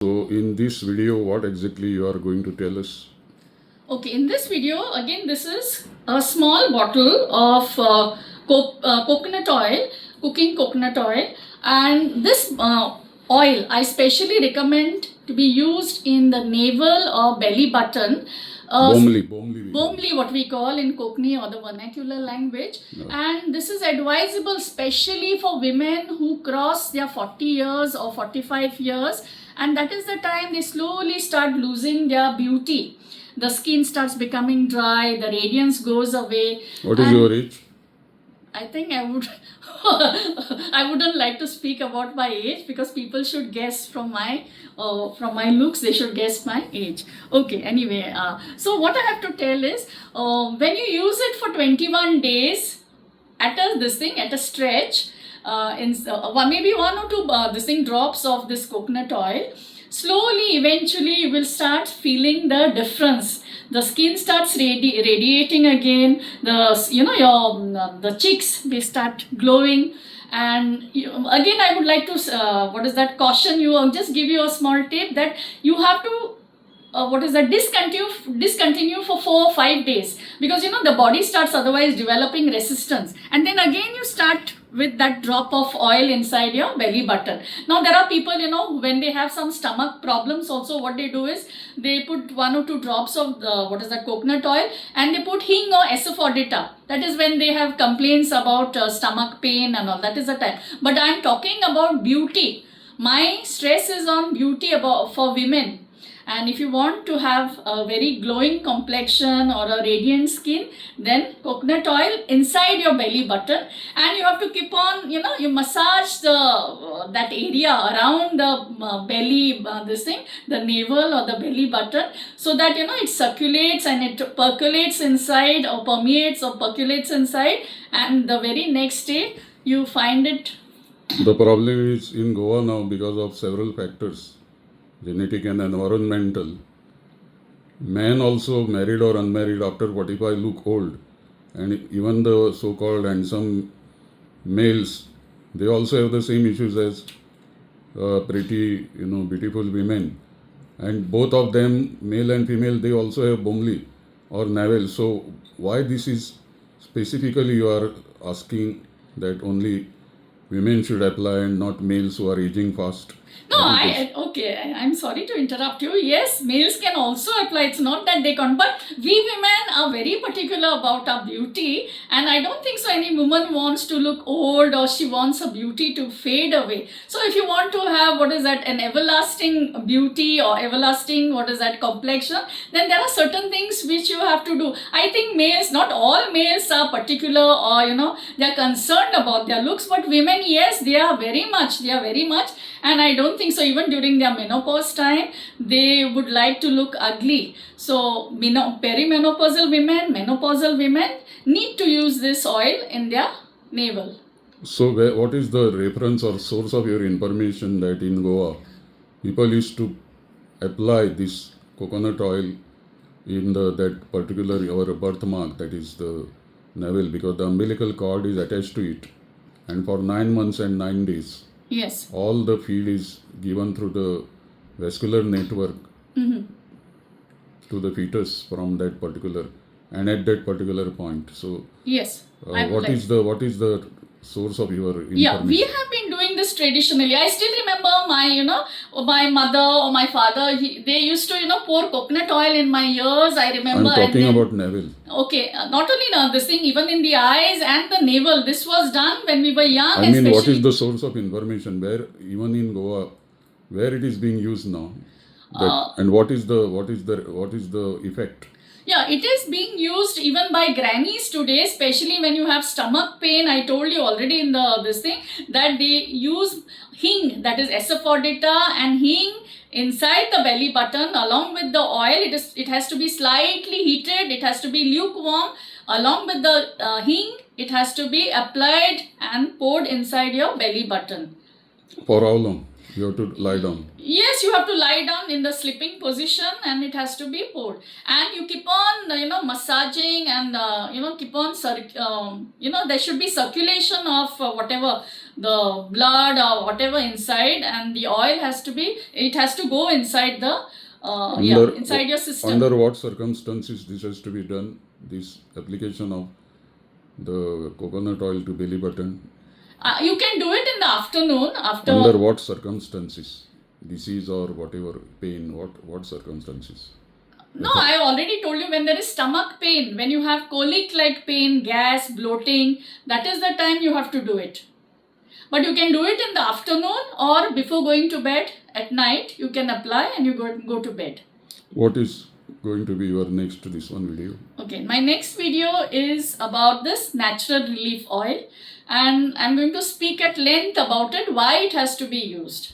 So in this video, what exactly you are going to tell us? Okay, in this video, again, this is a small bottle of coconut oil, cooking coconut oil, and this oil I specially recommend to be used in the navel or belly button. Bomli. Bomli, what we call in Kokni or the vernacular language, and this is advisable especially for women who cross their 40 years or 45 years, and that is the time they slowly start losing their beauty. The skin starts becoming dry, the radiance goes away. What is your age? I think I would I wouldn't like to speak about my age because people should guess from my looks, they should guess my age. Okay, anyway, so what I have to tell is when you use it for 21 days at a stretch, maybe one or two this thing drops of this coconut oil, slowly eventually you will start feeling the difference. The skin starts radiating again, the cheeks, they start glowing. And again, I would like to caution you, or just give you a small tip that you have to discontinue for 4 or 5 days, because the body starts otherwise developing resistance, and then again you start with that drop of oil inside your belly button. Now there are people, when they have some stomach problems also, what they do is they put 1 or 2 drops of coconut oil, and they put hing or asafoetida. That is when they have complaints about stomach pain and all, that is the time. But I am talking about beauty. My stress is on beauty for women. And if you want to have a very glowing complexion or a radiant skin, then coconut oil inside your belly button, and you have to keep on, you massage that area around the belly, the navel or the belly button, so that it circulates and it percolates inside, or permeates or percolates inside, and the very next day you find it. The problem is in Goa now because of several factors, genetic and environmental. Men also, married or unmarried, after 45 look old, and even the so-called handsome males, they also have the same issues as pretty, beautiful women. And both of them, male and female, they also have bomli or navel. So why this is specifically you are asking that only women should apply and not males who are aging fast? No, I'm sorry to interrupt you. Yes, males can also apply. It's not that they can't, but we women are very particular about our beauty, and I don't think so any woman wants to look old, or she wants her beauty to fade away. So if you want to have an everlasting beauty, or everlasting complexion, then there are certain things which you have to do. I think males, not all males are particular, or they are concerned about their looks, but women, yes, they are very much, and I don't think so even during their menopause time they would like to look ugly. So perimenopausal women, menopausal women need to use this oil in their navel. So what is the reference or source of your information that in Goa people used to apply this coconut oil in that particular our birthmark, that is the navel, because the umbilical cord is attached to it, and for 9 months and 9 days, yes, all the feed is given through the vascular network to the fetus from that particular and at that particular point. So yes, what is the source of your information? Yeah, we have been doing this traditionally. I still remember my mother or my father, they used to, pour coconut oil in my ears. I remember. I'm talking about navel. Okay, not only this thing, even in the eyes and the navel. This was done when we were young. I mean, what is the source of information? Where, even in Goa, where it is being used now, and what is the effect? Yeah, it is being used even by grannies today, especially when you have stomach pain. I told you already in this thing that they use hing, that is asafoetida and hing, inside the belly button along with the oil. It has to be slightly heated. It has to be lukewarm. Along with the hing, it has to be applied and poured inside your belly button. For how long? You have to lie down. Yes, you have to lie down in the sleeping position, and it has to be poured. And you keep on, massaging, and keep on, there should be circulation of whatever the blood or whatever inside, and the oil has to go inside the inside your system. Under what circumstances this has to be done? This application of the coconut oil to belly button. You can do it in the afternoon after. Under what circumstances? Disease or whatever pain? What circumstances? No, I already told you, when there is stomach pain, when you have colic like pain, gas, bloating, that is the time you have to do it. But you can do it in the afternoon or before going to bed at night. You can apply and you go to bed. What is going to be your next this one video? Okay, my next video is about this natural relief oil, and I'm going to speak at length about it, why it has to be used.